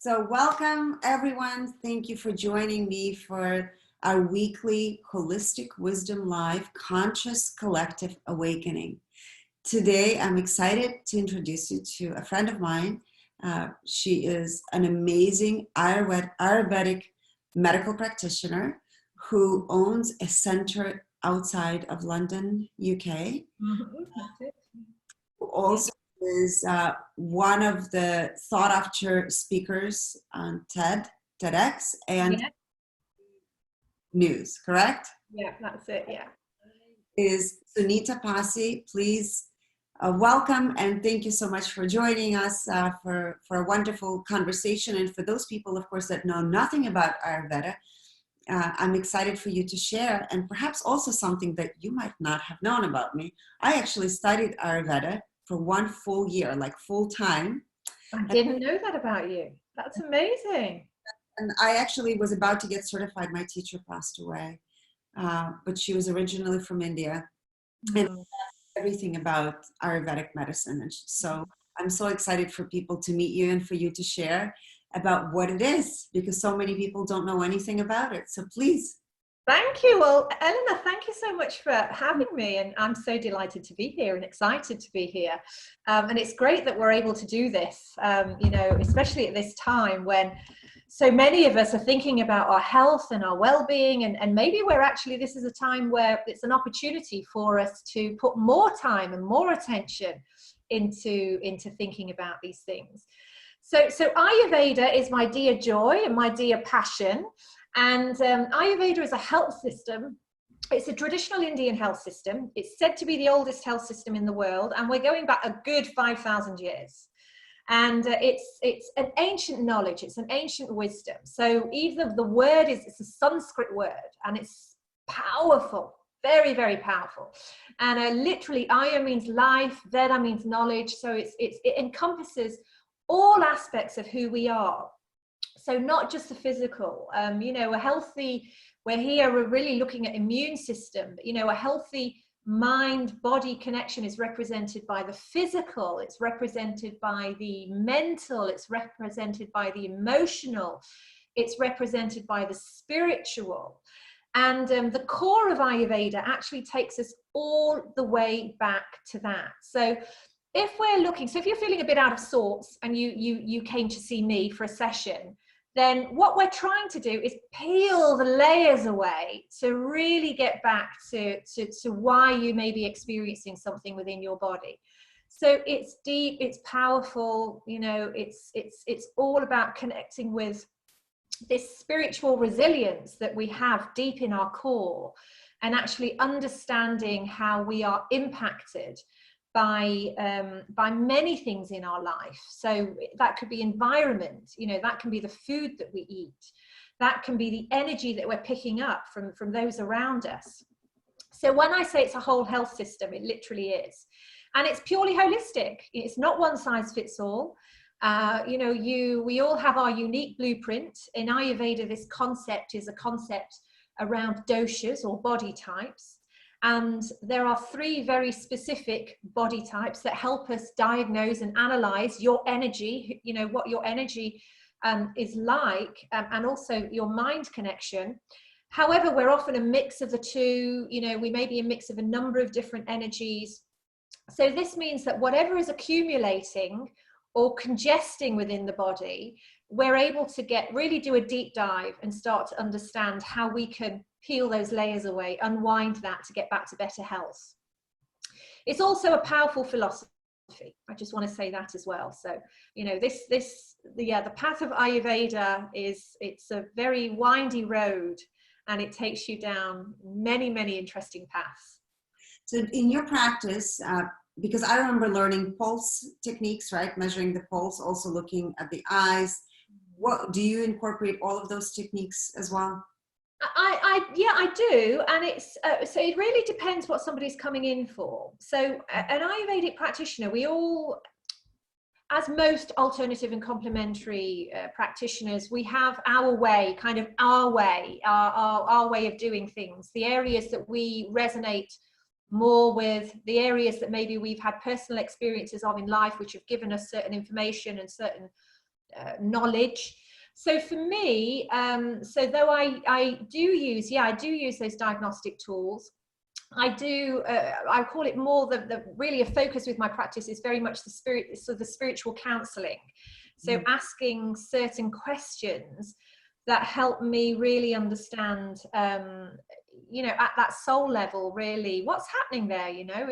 So welcome everyone. Thank you for joining me for our weekly Holistic Wisdom Live Conscious Collective Awakening. Today, I'm excited to introduce you to a friend of mine. She is an amazing Ayurvedic medical practitioner who owns a center outside of London, UK. Who also is one of the sought-after speakers on TEDx, and news, correct? Yeah, that's it, yeah. Is Sunita Passi. Please welcome and thank you so much for joining us for a wonderful conversation. And for those people, of course, that know nothing about Ayurveda, I'm excited for you to share, and perhaps also something that you might not have known about me. I actually studied Ayurveda for 1 full year, like full time. I didn't know that about you. That's amazing. And I actually was about to get certified. My teacher passed away, but she was originally from India. And everything about Ayurvedic medicine. And so I'm so excited for people to meet you and for you to share about what it is, because so many people don't know anything about it. So please. Thank you. Well, Elena, thank you so much for having me. And I'm so delighted to be here and excited to be here. And it's great that we're able to do this, especially at this time when so many of us are thinking about our health and our well-being. And maybe this is a time where it's an opportunity for us to put more time and more attention into thinking about these things. So Ayurveda is my dear joy and my dear passion. And Ayurveda is a health system. It's a traditional Indian health system. It's said to be the oldest health system in the world, and we're going back a good 5,000 years. And it's an ancient knowledge. It's an ancient wisdom. So even the word it's a Sanskrit word, and it's powerful, very, very powerful. And literally, Aya means life, Veda means knowledge. So it encompasses all aspects of who we are. So not just the physical, we're really looking at immune system, a healthy mind-body connection is represented by the physical, it's represented by the mental, it's represented by the emotional, it's represented by the spiritual. And the core of Ayurveda actually takes us all the way back to that. So if you're feeling a bit out of sorts and you came to see me for a session, then what we're trying to do is peel the layers away to really get back to why you may be experiencing something within your body. So it's deep, it's powerful, it's all about connecting with this spiritual resilience that we have deep in our core, and actually understanding how we are impacted by many things in our life. So that could be environment, that can be the food that we eat, that can be the energy that we're picking up from those around us. So when I say it's a whole health system, it literally is, and it's purely holistic. It's not one size fits all. We all have our unique blueprint. In Ayurveda, this concept is a concept around doshas or body types. And there are 3 very specific body types that help us diagnose and analyze your energy, what your energy is like, and also your mind connection. However, we're often a mix of the two, we may be a mix of a number of different energies. So this means that whatever is accumulating or congesting within the body, we're able to really do a deep dive and start to understand how we can peel those layers away, unwind that to get back to better health. It's also a powerful philosophy. I just want to say that as well. So, the path of Ayurveda it's a very windy road, and it takes you down many, many interesting paths. So in your practice, because I remember learning pulse techniques, right? Measuring the pulse, also looking at the eyes. What do you incorporate all of those techniques as well? I do, and it's so it really depends what somebody's coming in for. So an Ayurvedic practitioner, we all, as most alternative and complementary practitioners, we have our way, our way of doing things, the areas that we resonate more with, the areas that maybe we've had personal experiences of in life, which have given us certain information and certain knowledge. So for me, so though I do use, I do use those diagnostic tools. I do, I call it more the really a focus with my practice is very much the spiritual counseling. So asking certain questions that help me really understand, you know, at that soul level, really what's happening there, you know,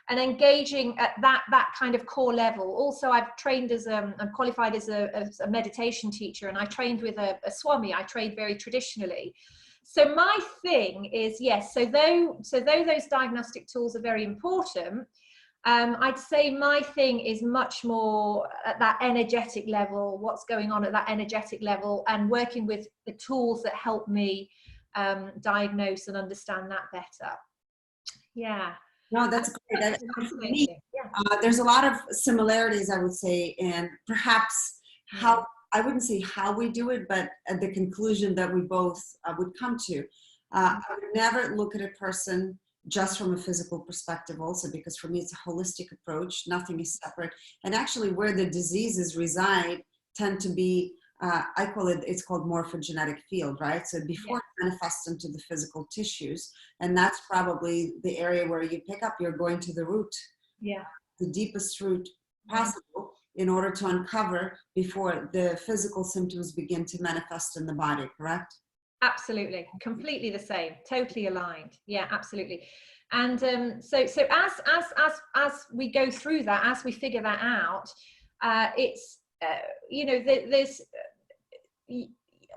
and engaging at that kind of core level. Also, I've trained as I'm qualified as a meditation teacher, and I trained with a Swami. I trained very traditionally. So my thing is, yes, so though those diagnostic tools are very important, I'd say my thing is much more at that energetic level, what's going on at that energetic level, and working with the tools that help me diagnose and understand that better. Yeah. No, that's great. For me, Yeah. there's a lot of similarities, I would say, and perhaps how, I wouldn't say how we do it, but at the conclusion that we both would come to. I would never look at a person just from a physical perspective also, because for me it's a holistic approach. Nothing is separate. And actually where the diseases reside tend to be, I call it, it's called morphogenetic field, right? So before it manifests into the physical tissues, and that's probably the area where you pick up, you're going to the root, the deepest root possible, in order to uncover before the physical symptoms begin to manifest in the body, correct? Absolutely, completely the same, totally aligned. Yeah, absolutely. And so as we go through that, as we figure that out, it's you know, there's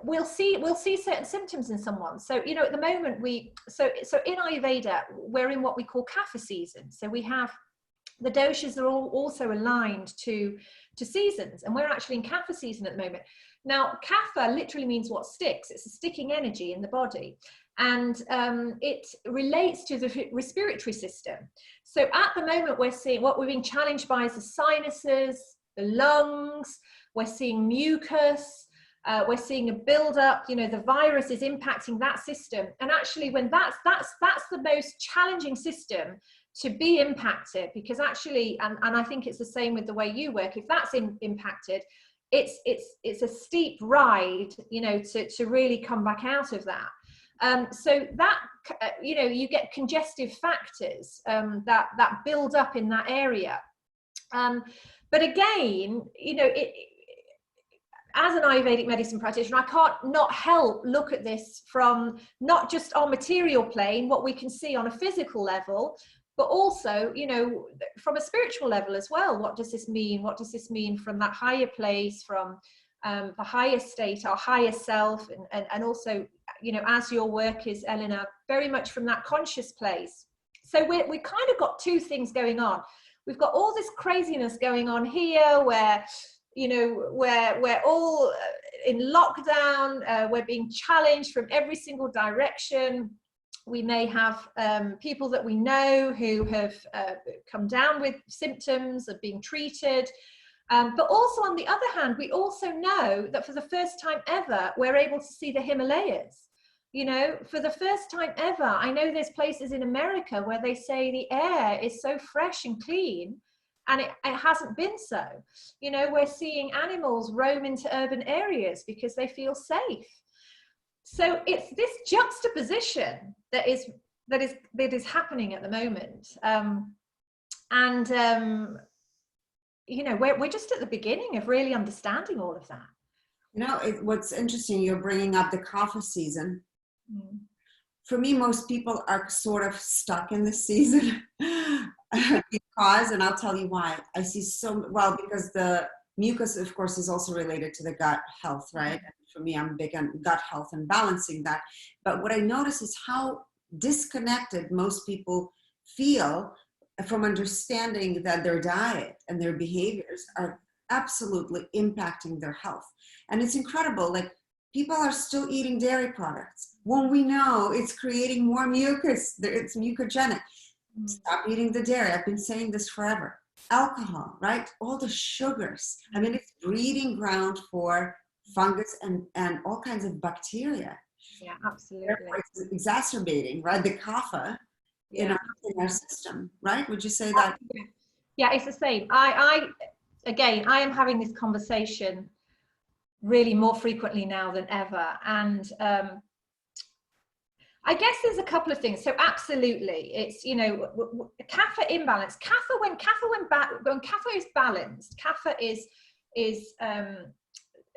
we'll see certain symptoms in someone. So you know, at the moment so in Ayurveda we're in what we call kapha season. So we have the doshas are all also aligned to seasons, and we're actually in kapha season at the moment. Now, kapha literally means what sticks. It's a sticking energy in the body, and it relates to the respiratory system. So at the moment, we're seeing what we're being challenged by is the sinuses, the lungs. We're seeing mucus. We're seeing a build-up. You know, the virus is impacting that system, and actually, when that's the most challenging system to be impacted, because actually, and I think it's the same with the way you work. If that's impacted, it's a steep ride, you know, to really come back out of that. So that, you know, you get congestive factors that build up in that area. But again, you know, as an Ayurvedic medicine practitioner, I can't not help look at this from not just our material plane, what we can see on a physical level, but also, you know, from a spiritual level as well. What does this mean? What does this mean from that higher place, from the higher state, our higher self, and also, you know, as your work is, Elena, very much from that conscious place. So we kind of got two things going on. We've got all this craziness going on here where, you know, we're all in lockdown, we're being challenged from every single direction. We may have people that we know who have come down with symptoms of being treated. But also on the other hand, we also know that for the first time ever, we're able to see the Himalayas. You know, for the first time ever, I know there's places in America where they say the air is so fresh and clean, and it hasn't been so. You know, we're seeing animals roam into urban areas because they feel safe. So it's this juxtaposition that is happening at the moment, you know, we're just at the beginning of really understanding all of that. You know, what's interesting, you're bringing up the kapha season. For me, most people are sort of stuck in this season because, and I'll tell you why. I see because the mucus, of course, is also related to the gut health, right? And for me, I'm big on gut health and balancing that. But what I notice is how disconnected most people feel from understanding that their diet and their behaviors are absolutely impacting their health. And it's incredible, like people are still eating dairy products when we know it's creating more mucus, it's mucogenic. Stop eating the dairy. I've been saying this forever. Alcohol, right? All the sugars. I mean, it's breeding ground for fungus and all kinds of bacteria. Yeah, absolutely. Therefore, it's exacerbating, right? The kapha in our system, right? Would you say that? Yeah, it's the same. I again, I am having this conversation really more frequently now than ever. And I guess there's a couple of things. So absolutely, it's, you know, kapha imbalance. When kapha is balanced, kapha is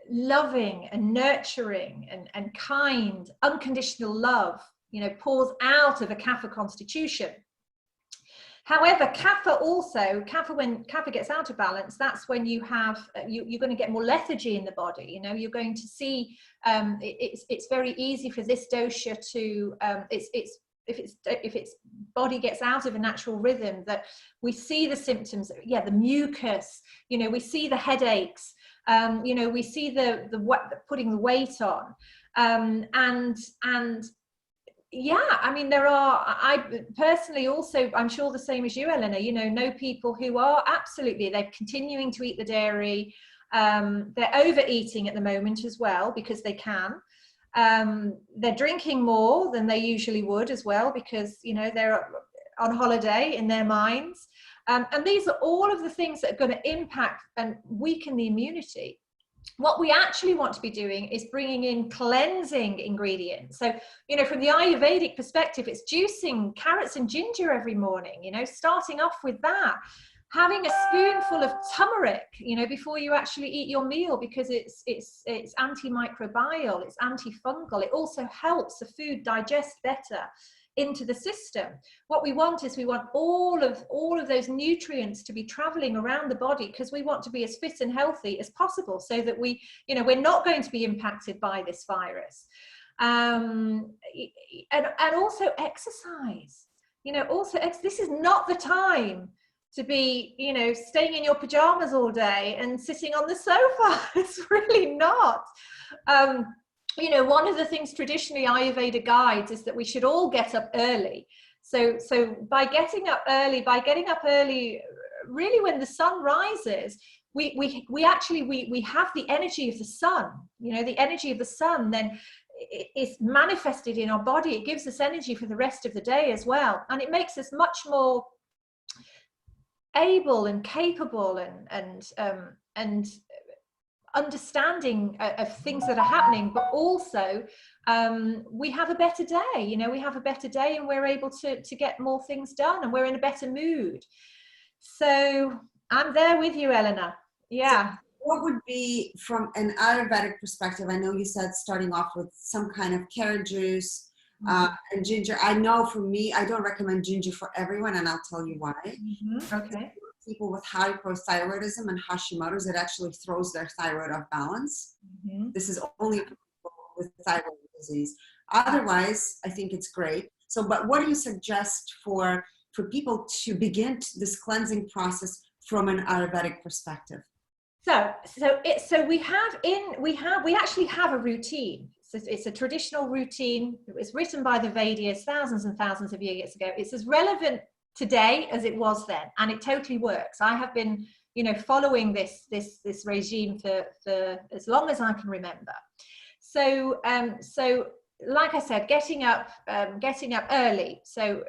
loving and nurturing and kind, unconditional love, you know, pours out of a kapha constitution. However, when kapha gets out of balance, that's when you have, you're going to get more lethargy in the body. You know, you're going to see, it's very easy for this dosha to, if its body gets out of a natural rhythm, that we see the symptoms, the mucus, you know, we see the headaches, you know, we see the putting the weight on, and yeah, I mean, I personally also, I'm sure the same as you, Elena, you know people who are absolutely, they're continuing to eat the dairy. They're overeating at the moment as well, because they can. They're drinking more than they usually would as well, because, you know, they're on holiday in their minds. And these are all of the things that are going to impact and weaken the immunity. What we actually want to be doing is bringing in cleansing ingredients. So, you know, from the Ayurvedic perspective, it's juicing carrots and ginger every morning, you know, starting off with that. Having a spoonful of turmeric, you know, before you actually eat your meal, because it's antimicrobial, it's antifungal. It also helps the food digest better into the system. What we want is, we want all of those nutrients to be traveling around the body, because we want to be as fit and healthy as possible, so that we, you know, we're not going to be impacted by this virus. And also exercise, you know, this is not the time to be, you know, staying in your pajamas all day and sitting on the sofa. It's really not. You know, one of the things traditionally Ayurveda guides is that we should all get up early. So by getting up early, really when the sun rises, we actually have the energy of the sun. You know, the energy of the sun then is manifested in our body. It gives us energy for the rest of the day as well, and it makes us much more able and capable and understanding of things that are happening, but also we have a better day. You know, we have a better day, and we're able to get more things done, and we're in a better mood. So I'm there with you, Elena. Yeah. So what would be, from an Ayurvedic perspective, I know you said starting off with some kind of carrot juice and ginger. I know for me, I don't recommend ginger for everyone, and I'll tell you why. Okay. People with hypothyroidism and Hashimoto's, it actually throws their thyroid off balance. This is only for people with thyroid disease. Otherwise, I think it's great. So, but what do you suggest for people to begin this cleansing process from an Ayurvedic perspective? So we actually have a routine. So it's a traditional routine. It was written by the Vedas thousands and thousands of years ago. It's as relevant today as it was then, and it totally works. I have been, you know, following this regime for as long as I can remember. So like I said, getting up early. So,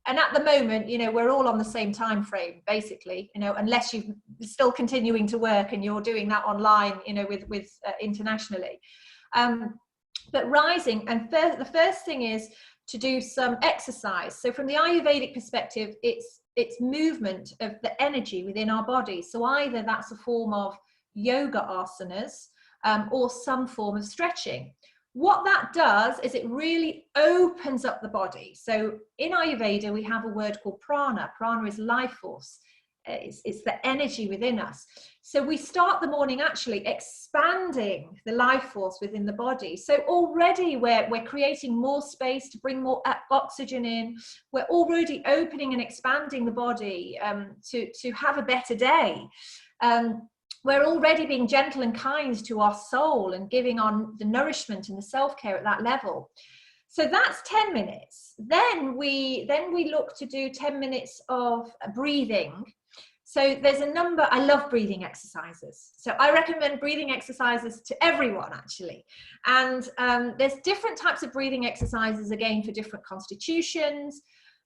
and at the moment, you know, we're all on the same time frame, basically, you know, unless you're still continuing to work and you're doing that online, you know, with internationally. But rising, and the first thing is to do some exercise. So from the Ayurvedic perspective, it's movement of the energy within our body. So either that's a form of yoga asanas or some form of stretching. What that does is it really opens up the body. So in Ayurveda, we have a word called prana. Prana is life force. It's the energy within us. So we start the morning actually expanding the life force within the body. So already we're creating more space to bring more oxygen in. We're already opening and expanding the body to have a better day. We're already being gentle and kind to our soul and giving on the nourishment and the self-care at that level. So that's 10 minutes. Then we look to do 10 minutes of breathing. So there's a number, I love breathing exercises. So I recommend breathing exercises to everyone actually. And there's different types of breathing exercises, again, for different constitutions.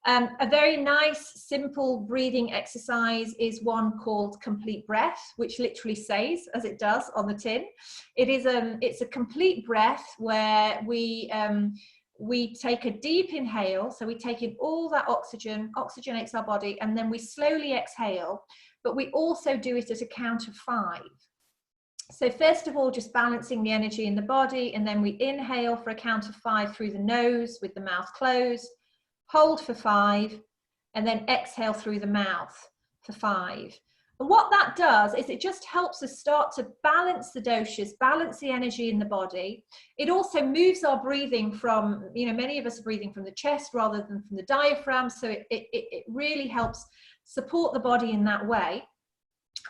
A very nice, simple breathing exercise is one called complete breath, which literally says, as it does on the tin, it's a complete breath where we take a deep inhale. So we take in all that oxygen, oxygenates our body, and then we slowly exhale, but we also do it at a count of 5. So first of all, just balancing the energy in the body, and then we inhale for a count of 5 through the nose with the mouth closed, hold for 5, and then exhale through the mouth for 5. And what that does is it just helps us start to balance the doshas, balance the energy in the body. It also moves our breathing from, many of us are breathing from the chest rather than from the diaphragm. So it really helps support the body in that way.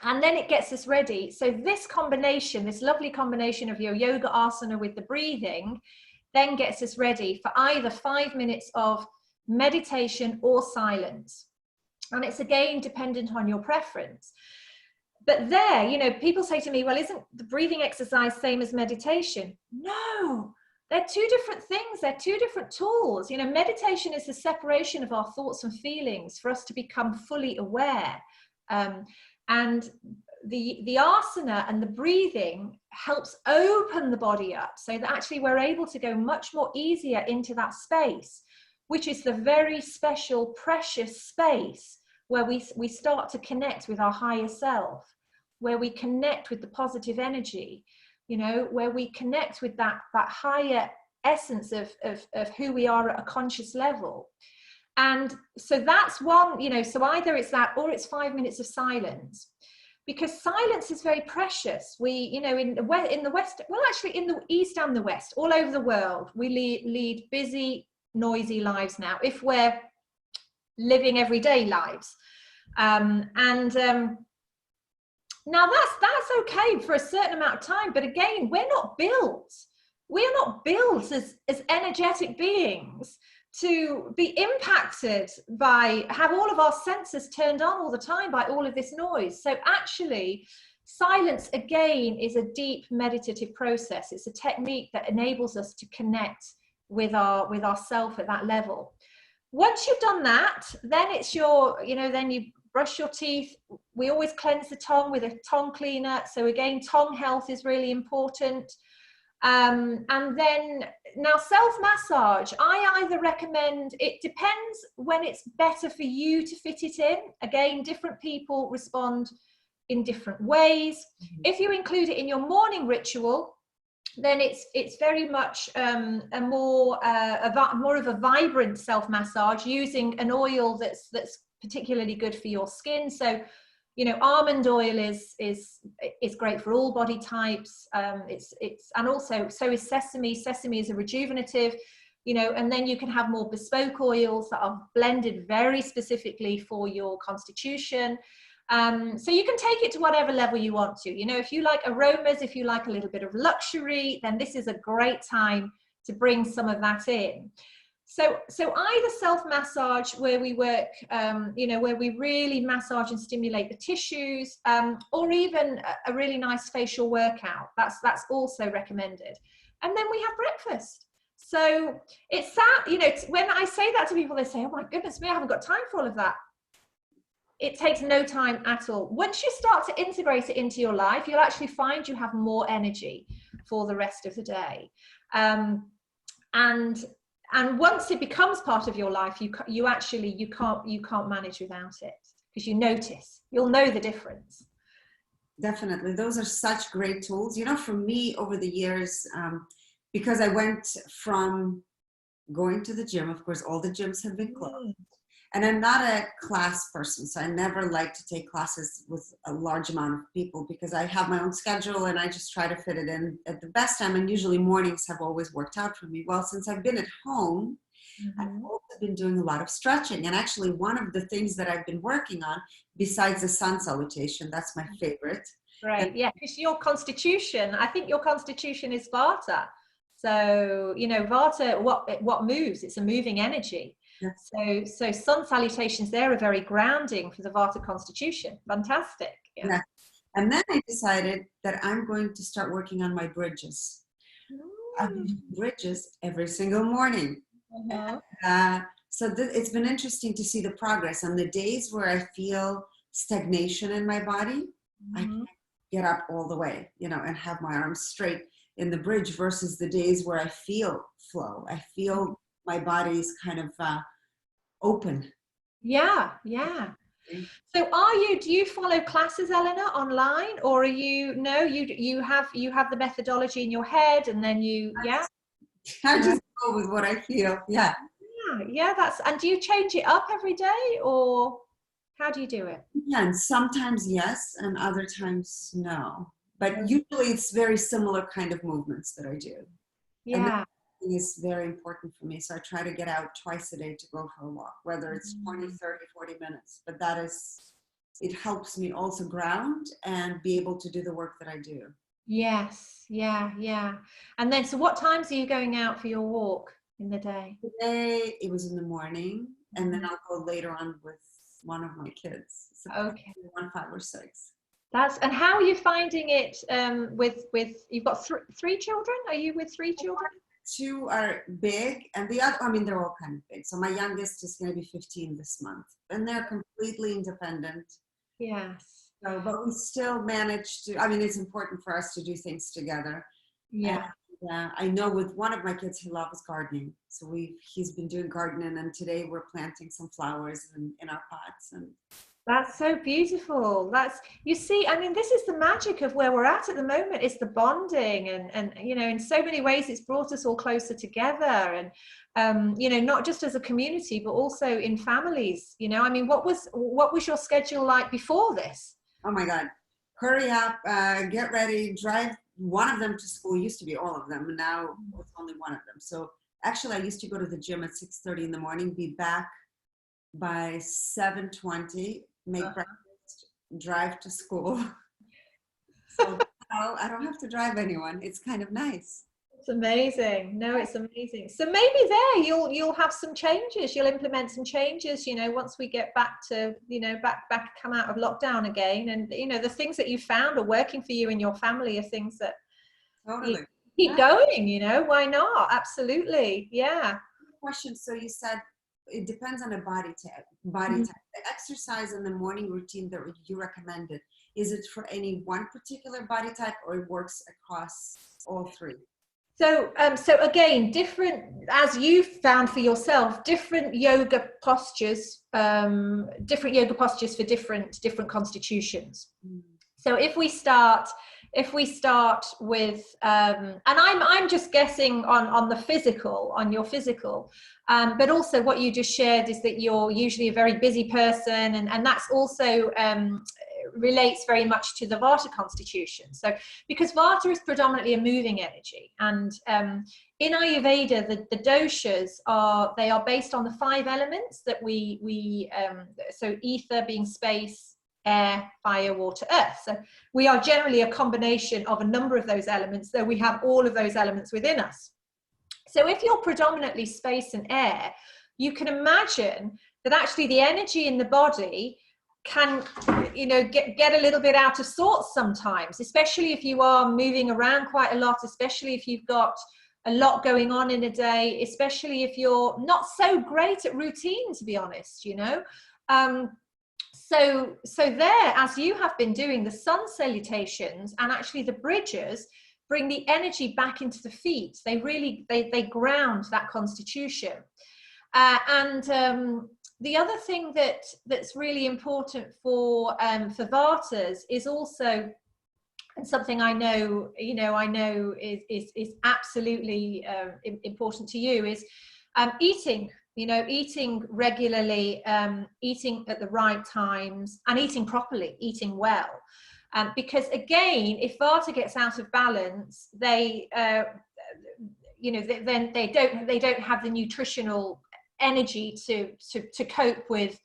And then it gets us ready. So this combination, this lovely combination of your yoga asana with the breathing, then gets us ready for either 5 minutes of meditation or silence. And it's again dependent on your preference. But there, people say to me, well, isn't the breathing exercise same as meditation? No, they're two different things. They're two different tools. Meditation is the separation of our thoughts and feelings for us to become fully aware. And the asana and the breathing helps open the body up so that actually we're able to go much more easier into that space, which is the very special, precious space where we start to connect with our higher self, where we connect with the positive energy, where we connect with that higher essence of who we are at a conscious level. And so that's one, so either it's that or it's 5 minutes of silence, because silence is very precious. We, in the West, well, actually in the East and the West, all over the world, we lead busy, noisy lives now, if we're living everyday lives. Now that's okay for a certain amount of time, but again, we're not built as energetic beings to be impacted by, have all of our senses turned on all the time by all of this noise. So actually, silence again is a deep meditative process. It's a technique that enables us to connect with ourself at that level. Once you've done that, then it's then you brush your teeth. We always cleanse the tongue with a tongue cleaner. So again, tongue health is really important. And then now self-massage, I either recommend, it depends when it's better for you to fit it in. Again, different people respond in different ways. Mm-hmm. If you include it in your morning ritual, then it's very much more of a vibrant self-massage using an oil that's particularly good for your skin. So almond oil is great for all body types. And also so is sesame. Sesame is a rejuvenative, and then you can have more bespoke oils that are blended very specifically for your constitution. So you can take it to whatever level you want to. If you like aromas, if you like a little bit of luxury, then this is a great time to bring some of that in. So either self-massage where we work, where we really massage and stimulate the tissues, or even a really nice facial workout. That's also recommended. And then we have breakfast. So it's that, when I say that to people, they say, oh my goodness me, I haven't got time for all of that. It takes no time at all. Once you start to integrate it into your life, you'll actually find you have more energy for the rest of the day. And once it becomes part of your life, you can't manage without it, because you'll know the difference. Definitely. Those are such great tools. For me over the years, because I went from going to the gym, of course, all the gyms have been closed. And I'm not a class person, so I never like to take classes with a large amount of people because I have my own schedule and I just try to fit it in at the best time. And usually mornings have always worked out for me. Well, since I've been at home, mm-hmm. I've also been doing a lot of stretching. And actually one of the things that I've been working on, besides the sun salutation, that's my favorite. Right, yeah, because your constitution, I think your constitution is Vata. So, Vata, what moves? It's a moving energy. Yes. So sun salutations there are very grounding for the Vata constitution. Fantastic. Yeah. And then I decided that I'm going to start working on my bridges. I do bridges every single morning. Uh-huh. So it's been interesting to see the progress. On the days where I feel stagnation in my body, I Mhm. can't get up all the way, and have my arms straight in the bridge, versus the days where I feel flow. I feel my body's kind of open. Yeah, yeah. So do you follow classes, Eleanor, online, or are you, no, you have the methodology in your head and then yeah? I Yeah. just go with what I feel. Yeah. Yeah, and do you change it up every day, or how do you do it? Yeah, and sometimes yes, and other times no. But Oh, usually it's very similar kind of movements that I do. And yeah. that is very important for me. So I try to get out twice a day to go for a walk, whether it's 20, 30, 40 minutes. But it helps me also ground and be able to do the work that I do. Yes, yeah, yeah. And then, so what times are you going out for your walk in the day? Today it was in the morning, and then Mhm. I'll go later on with one of my kids. So Okay. probably 1, 5 or 6. And how are you finding it with you've got three children? Are you with three children? 2 are big, and the other, I mean, they're all kind of big. So my youngest is going to be 15 this month, and they're completely independent. Yes. So, but we still manage to, I mean, it's important for us to do things together. And Yeah. I know with one of my kids, he loves gardening. So he's been doing gardening, and today we're planting some flowers in our pots. And That's so beautiful. You see, I mean, this is the magic of where we're at the moment. It's the bonding, and in so many ways, it's brought us all closer together, and not just as a community, but also in families. I mean, what was your schedule like before this? oh my God, hurry up, get ready, drive one of them to school. It used to be all of them, and now it's only one of them. So actually, I used to go to the gym at 6:30 in the morning, be back by 7:20, make breakfast, drive to school. So now I don't have to drive anyone. It's kind of nice. It's amazing. No, it's amazing. So maybe there you'll have some changes. You'll implement some changes, once we get back to, back come out of lockdown again. And the things that you found are working for you and your family are things that you Totally. keep going, why not? Absolutely. Yeah. Question. So you said it depends on the body type. Body Mhm. type. The exercise in the morning routine that you recommended, is it for any one particular body type, or it works across all 3? So again, different, as you found for yourself, different yoga postures for different constitutions. So if we start with, and I'm just guessing on the physical, on your physical, but also what you just shared is that you're usually a very busy person, and that's also relates very much to the Vata constitution. So because Vata is predominantly a moving energy, and in Ayurveda, the doshas are based on the 5 elements that so ether being space, air, fire, water, earth. So we are generally a combination of a number of those elements, though we have all of those elements within us. So if you're predominantly space and air, you can imagine that actually the energy in the body can get a little bit out of sorts sometimes, especially if you are moving around quite a lot, especially if you've got a lot going on in a day, especially if you're not so great at routine, to be honest. So there, as you have been doing, the sun salutations and actually the bridges bring the energy back into the feet. They really they ground that constitution. And the other thing that's really important for Vatas is also, and something I know is absolutely important to you, is eating. Eating regularly, eating at the right times, and eating properly, eating well. Because again, if Vata gets out of balance, then they don't have the nutritional energy to cope with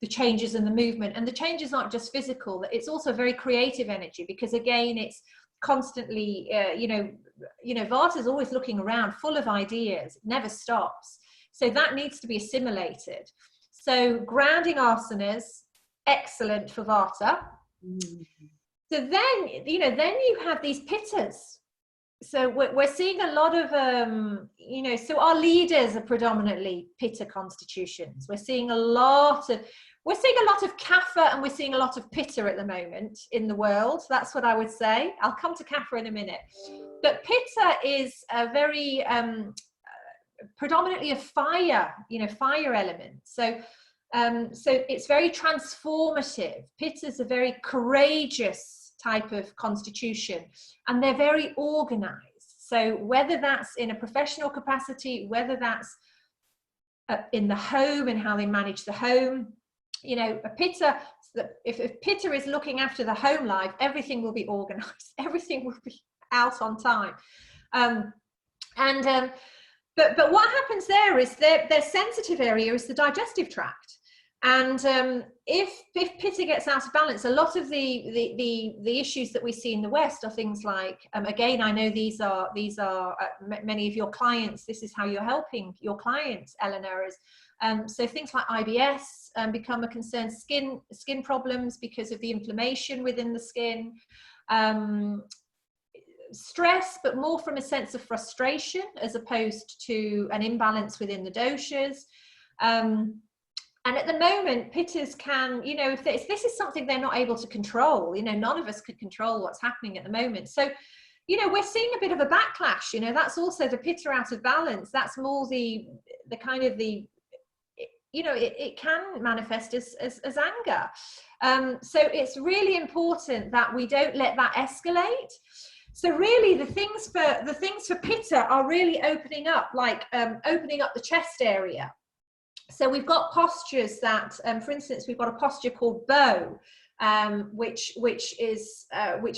the changes in the movement. And the changes aren't just physical, it's also very creative energy, because again, it's constantly Vata is always looking around, full of ideas, never stops. So that needs to be assimilated. So grounding asanas, excellent for Vata. So then you have these pittas. we're seeing a lot of so our leaders are predominantly pitta constitutions. We're seeing a lot of kapha, and we're seeing a lot of pitta at the moment in the world. That's what I would say. I'll come to kapha in a minute, but pitta is a very predominantly a fire element. So it's very transformative. Pitta is a very courageous type of constitution, and they're very organized. So whether that's in a professional capacity, whether that's in the home and how they manage the home, a pitta, if pitta is looking after the home life, everything will be organized, everything will be out on time. But what happens there is their sensitive area is the digestive tract. And if pitta gets out of balance, a lot of the issues that we see in the West are things like, again, I know these are many of your clients. This is how you're helping your clients, Eleanor. So things like IBS become a concern, skin problems because of the inflammation within the skin, stress, but more from a sense of frustration as opposed to an imbalance within the doshas. And at the moment, pittas can, if this is something they're not able to control, none of us could control what's happening at the moment. So, we're seeing a bit of a backlash, that's also the pitta out of balance. That's more the kind of it can manifest as anger. So it's really important that we don't let that escalate. So really the things for pitta are really opening up, like opening up the chest area. So we've got postures that, for instance, we've got a posture called bow, which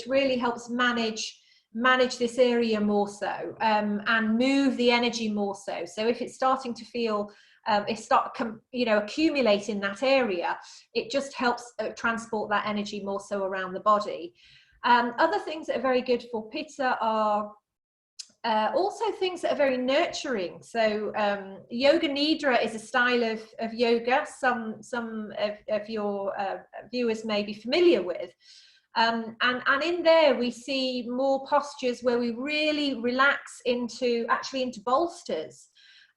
really helps manage this area more so, and move the energy more so. So if it's starting to feel, accumulate in that area, it just helps transport that energy more so around the body. Other things that are very good for pitta are also things that are very nurturing. So yoga nidra is a style of yoga some of your viewers may be familiar with, and in there we see more postures where we really relax into bolsters.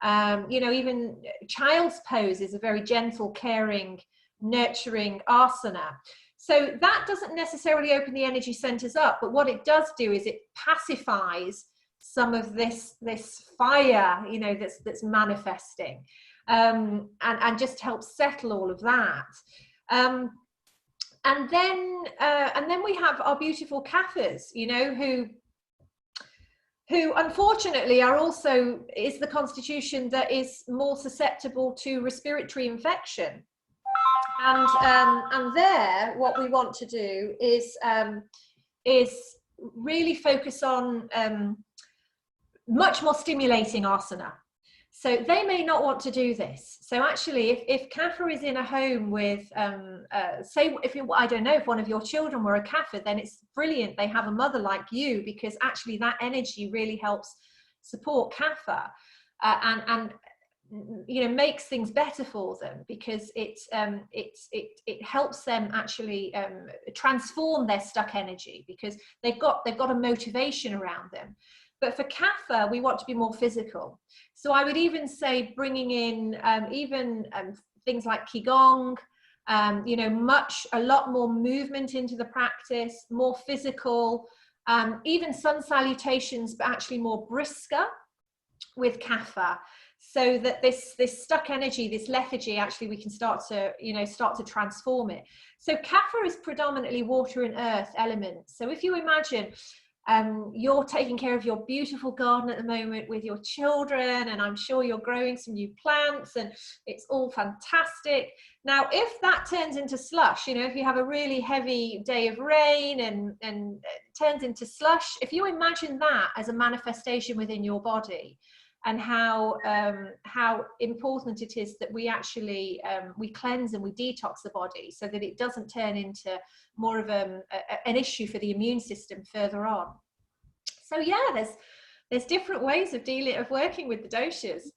Even child's pose is a very gentle, caring, nurturing asana. So that doesn't necessarily open the energy centers up, but what it does do is it pacifies some of this fire, that's manifesting, and just helps settle all of that. And then we have our beautiful kaphas, who unfortunately is the constitution that is more susceptible to respiratory infection. And there, what we want to do is really focus on much more stimulating asana. So they may not want to do this. So actually, if kapha is in a home with, say, I don't know, if one of your children were a kapha, then it's brilliant. They have a mother like you, because actually that energy really helps support kapha, and makes things better for them, because it helps them actually transform their stuck energy, because they've got a motivation around them. But for kapha, we want to be more physical. So I would even say bringing in things like qigong, a lot more movement into the practice, more physical, even sun salutations, but actually more brisker with kapha, so that this stuck energy, this lethargy, actually we can start to transform it. So kapha is predominantly water and earth elements. So if you imagine you're taking care of your beautiful garden at the moment with your children, and I'm sure you're growing some new plants and it's all fantastic. Now, if that turns into slush, if you have a really heavy day of rain and it turns into slush, if you imagine that as a manifestation within your body, and how important it is that we actually we cleanse and we detox the body, so that it doesn't turn into more of an issue for the immune system further on. So yeah, there's different ways of working with the doshas.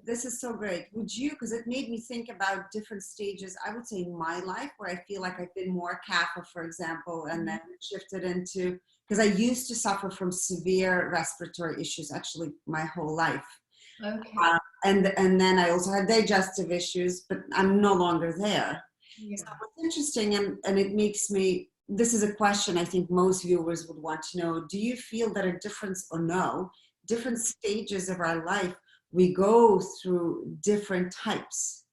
This is so great. Would you, because it made me think about different stages, I would say, in my life, where I feel like I've been more kapha, for example, and then shifted into because I used to suffer from severe respiratory issues actually my whole life. Okay. And then I also had digestive issues, but I'm no longer there. Yeah. So what's interesting, and it makes me, this is a question I think most viewers would want to know. Do you feel that a difference, or no, different stages of our life, we go through different types?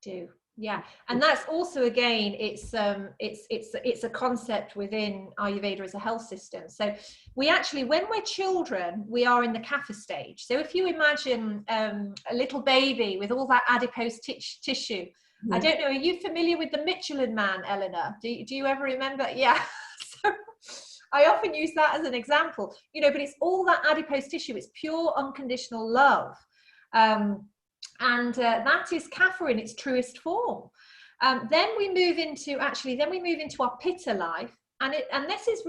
Do. Yeah, and that's also, again, it's a concept within Ayurveda as a health system. So we actually, when we're children, we are in the kapha stage. So if you imagine a little baby with all that adipose tissue, I don't know, are you familiar with the Michelin Man, Eleanor? Do you ever remember? Yeah. So I often use that as an example, you know, but it's all that adipose tissue. It's pure unconditional love. And that is kapha in its truest form. Then we move into our pitta life, and this is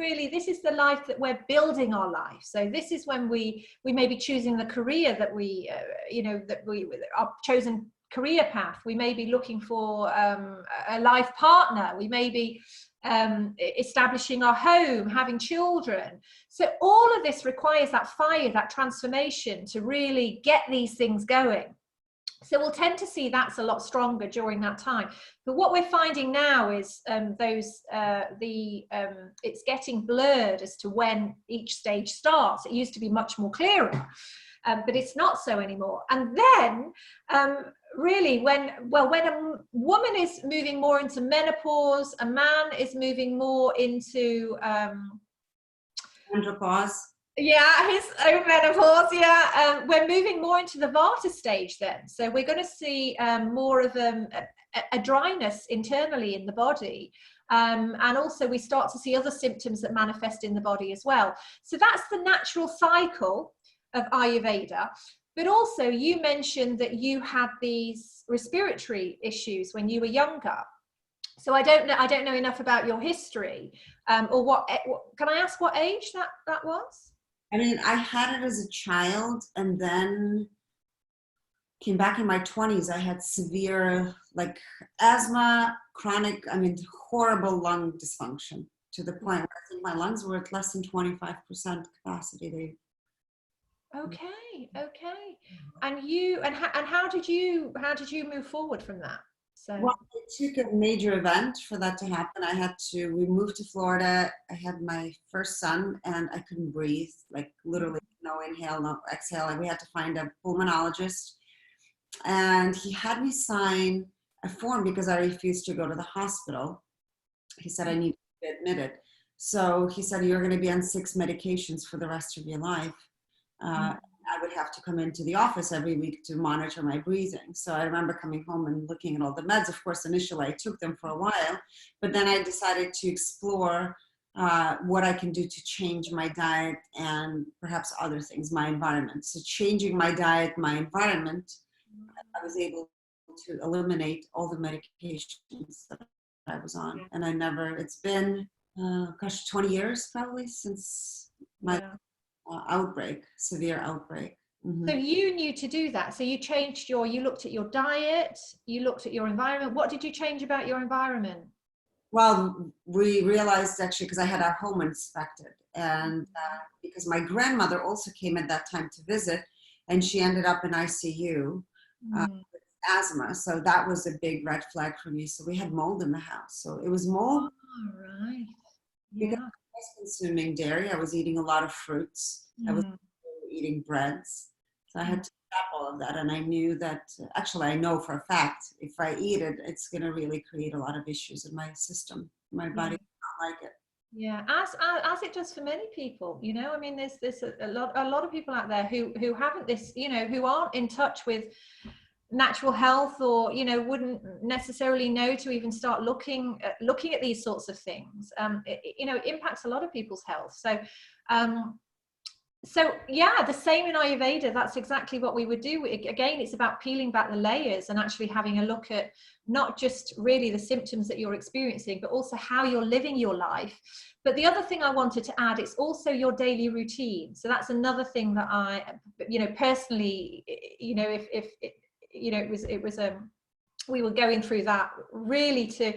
the life that we're building our life. So this is when we may be choosing the career that our chosen career path. We may be looking for a life partner. We may be establishing our home, having children. So all of this requires that fire, that transformation to really get these things going. So we'll tend to see that's a lot stronger during that time. But what we're finding now is it's getting blurred as to when each stage starts. It used to be much more clearer, but it's not so anymore. And then really when a woman is moving more into menopause, a man is moving more into Andropause. yeah, his own menopause. Yeah, we're moving more into the Vata stage then. So we're going to see more of a dryness internally in the body. And also we start to see other symptoms that manifest in the body as well. So that's the natural cycle of Ayurveda. But also you mentioned that you had these respiratory issues when you were younger. So I don't know enough about your history, or what. Can I ask what age that was? I mean, I had it as a child, and then came back in my 20s. I had severe, like, asthma, chronic, horrible lung dysfunction, to the point where I think my lungs were at less than 25% capacity. Okay. And how did you move forward from that? So Well, it took a major event for that to happen. We moved to Florida. I had my first son, and I couldn't breathe, like literally no inhale, no exhale. And we had to find a pulmonologist, and he had me sign a form because I refused to go to the hospital. He said I need to be admitted. So he said, you're going to be on 6 medications for the rest of your life. I would have to come into the office every week to monitor my breathing. So I remember coming home and looking at all the meds. Of course, initially I took them for a while, but then I decided to explore what I can do to change my diet and perhaps other things, my environment. So changing my diet, my environment, I was able to eliminate all the medications that I was on. And it's been, 20 years probably since my severe outbreak. So you knew to do that. So you looked at your diet, you looked at your environment. What did you change about your environment? Well, we realized actually, because I had our home inspected, and because my grandmother also came at that time to visit, and she ended up in ICU with asthma. So that was a big red flag for me. So we had mold in the house. So it was mold. Oh, right. Because I was consuming dairy. I was eating a lot of fruits. I was eating breads. So I had to stop all of that. And I knew that, actually I know for a fact, if I eat it, it's going to really create a lot of issues in my system. My body does not like it. Yeah, as it does for many people, you know. I mean, there's a lot of people out there who haven't this, you know, who aren't in touch with natural health, or, you know, wouldn't necessarily know to even start looking at these sorts of things. It impacts a lot of people's health. So yeah, the same in Ayurveda. That's exactly what we would do. Again, it's about peeling back the layers and actually having a look at not just really the symptoms that you're experiencing, but also how you're living your life. But the other thing I wanted to add, it's also your daily routine. So that's another thing that I, you know, personally, you know, if you know, it was we were going through that really to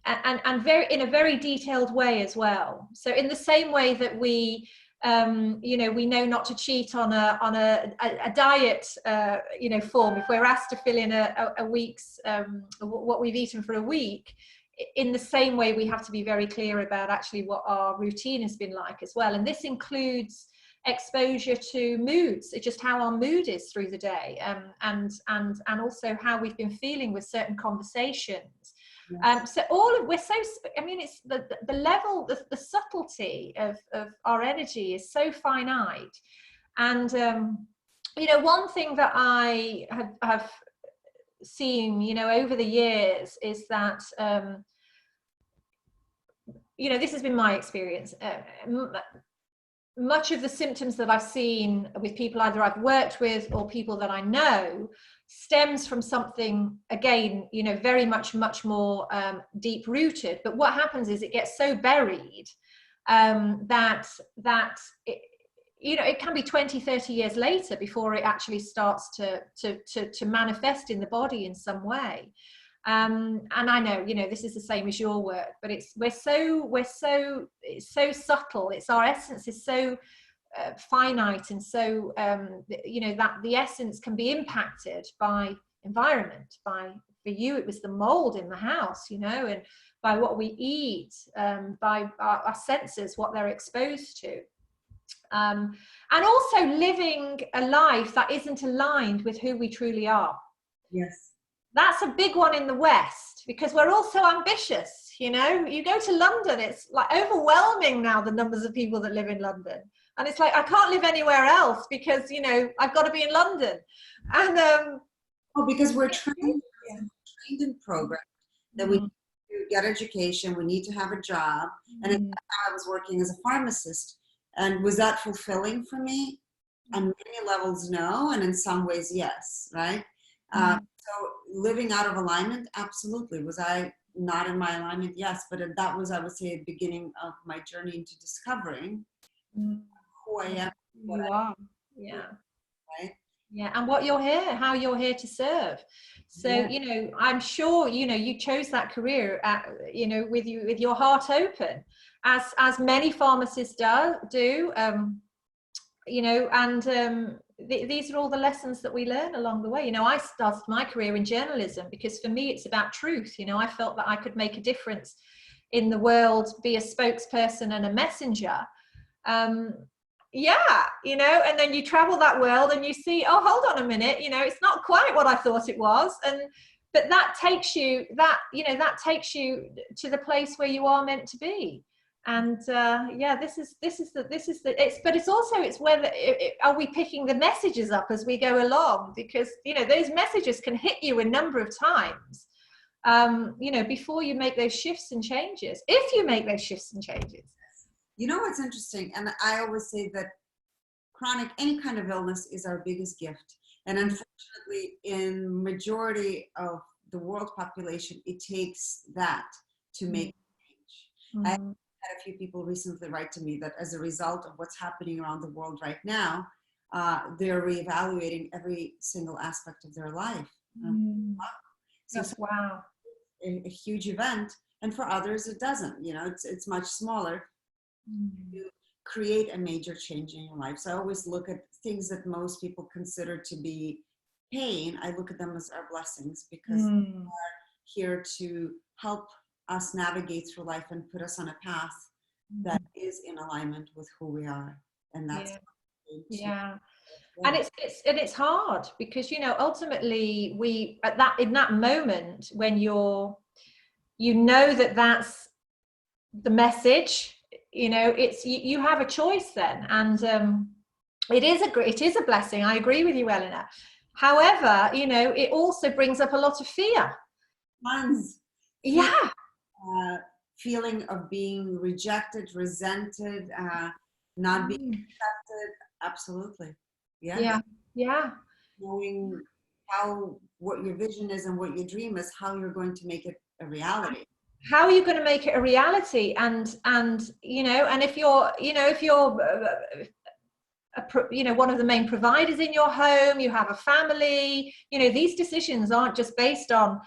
and very in a very detailed way as well. So in the same way that we we know not to cheat on a diet form. If we're asked to fill in a week's what we've eaten for a week, in the same way we have to be very clear about actually what our routine has been like as well. And this includes exposure to moods, just how our mood is through the day, and also how we've been feeling with certain conversations. Yes. So it's the level, the subtlety of our energy is so finite. And one thing that I have seen over the years is that this has been my experience. Much of the symptoms that I've seen with people either I've worked with or people that I know stems from something, again, very much more deep rooted. But what happens is it gets so buried that it can be 20, 30 years later before it actually starts to manifest in the body in some way. And I know, this is the same as your work, but it's so subtle. Our essence is so finite, and so that the essence can be impacted by environment. For you, it was the mold in the house, and by what we eat, by our senses, what they're exposed to. And also living a life that isn't aligned with who we truly are. Yes. That's a big one in the West, because we're all so ambitious. You go to London, it's like overwhelming now, the numbers of people that live in London. And it's like, I can't live anywhere else because, I've got to be in London. And because we're trained and programmed that we need to get education, we need to have a job. And in fact, I was working as a pharmacist. And was that fulfilling for me? On many levels, no. And in some ways, yes, right? So living out of alignment, absolutely. Was I not in my alignment? Yes. But that was, I would say, the beginning of my journey into discovering who I am. You are. Yeah. Right? Yeah. And what you're here, how you're here to serve. So, I'm sure, you chose that career, with your heart open, as many pharmacists do. These are all the lessons that we learn along the way. I started my career in journalism because for me it's about truth. I felt that I could make a difference in the world, be a spokesperson and a messenger. And then you travel that world and you see, oh, hold on a minute, it's not quite what I thought it was. But that takes you to the place where you are meant to be. And but it's whether are we picking the messages up as we go along, because those messages can hit you a number of times before you make those shifts and changes, if you make those shifts and changes. What's interesting, and I always say that any kind of illness is our biggest gift, and unfortunately in majority of the world population it takes that to make change. I had a few people recently write to me that as a result of what's happening around the world right now, they're reevaluating every single aspect of their life. So wow. A huge event, and for others it doesn't. It's much smaller. To create a major change in your life. So I always look at things that most people consider to be pain. I look at them as our blessings, because they are here to help us navigate through life and put us on a path that is in alignment with who we are. And that's and it's hard because ultimately we in that moment when that's the message, it's you have a choice then, and it is a blessing. I agree with you, Elena. However, it also brings up a lot of fear. Feeling of being rejected, resented, not being accepted. Absolutely. Yeah. Knowing what your vision is and what your dream is, how you're going to make it a reality. How are you going to make it a reality? And if you're one of the main providers in your home, you have a family, these decisions aren't just based on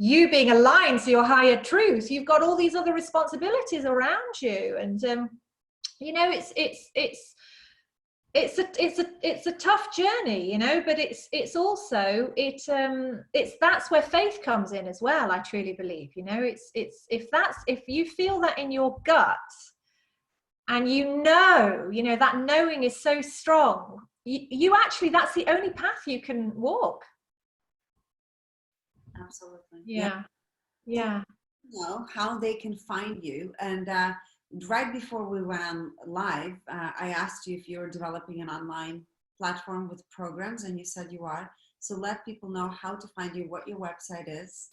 you being aligned to your higher truth, you've got all these other responsibilities around you. And you know, it's a tough journey, you know, but it's also it's that's where faith comes in as well. I truly believe, you know, it's if you feel that in your gut, and you know that knowing is so strong, you actually, that's the only path you can walk. Absolutely. Yeah. Yeah. Know how they can find you. And right before we went on live, I asked you if you're developing an online platform with programs, and you said you are. So let people know how to find you, what your website is.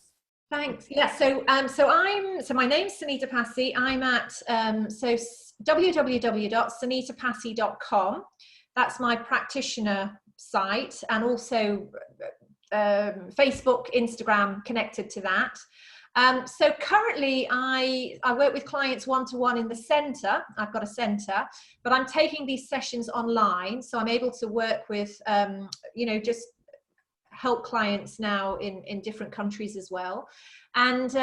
Thanks. Yeah. So my name's Sunita Passi. I'm at www.sunitapassi.com. That's my practitioner site, and also Facebook, Instagram connected to that. So currently I work with clients one-to-one in the center. I've got a center, but I'm taking these sessions online. So I'm able to work with, you know, just help clients now in different countries as well. And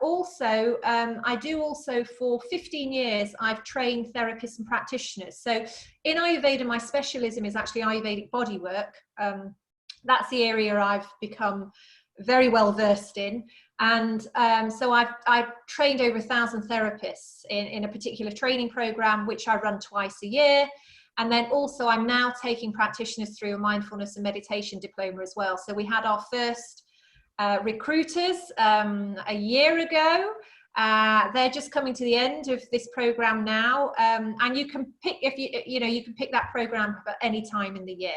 also I do also, for 15 years, I've trained therapists and practitioners. So in Ayurveda, my specialism is actually Ayurvedic bodywork. That's the area I've become very well versed in. And so I've trained over 1,000 therapists in a particular training program, which I run twice a year. And then also I'm now taking practitioners through a mindfulness and meditation diploma as well. So we had our first recruiters a year ago. They're just coming to the end of this program now. And you can pick, if you know, you can pick that program at any time in the year.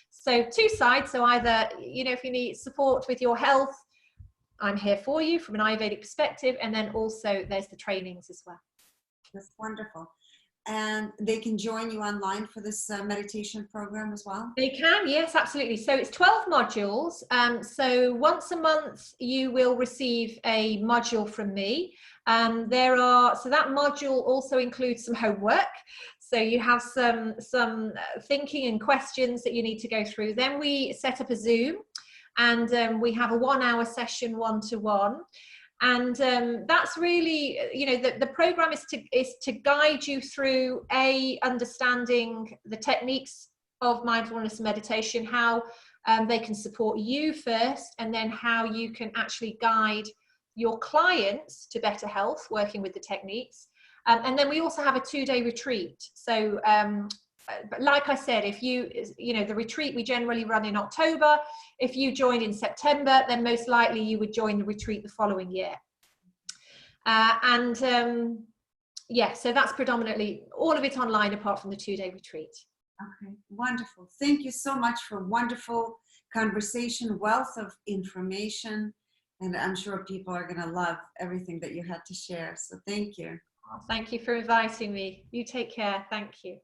So two sides. So either, you know, if you need support with your health, I'm here for you from an Ayurvedic perspective. And then also there's the trainings as well. That's wonderful. And they can join you online for this meditation program as well? They can, yes, absolutely. So it's 12 modules. So once a month, you will receive a module from me. So that module also includes some homework. So you have some thinking and questions that you need to go through. Then we set up a Zoom, and we have a 1-hour session one-to-one. And that's really, you know, the program is to guide you through understanding the techniques of mindfulness and meditation, how they can support you first, and then how you can actually guide your clients to better health working with the techniques. And then we also have a 2-day retreat. So like I said, if you know, the retreat we generally run in October. If you join in September, then most likely you would join the retreat the following year. Yeah, so that's predominantly all of it online, apart from the 2-day retreat. Okay, wonderful. Thank you so much for wonderful conversation, wealth of information, and I'm sure people are going to love everything that you had to share. So thank you. Thank you for inviting me. You take care. Thank you.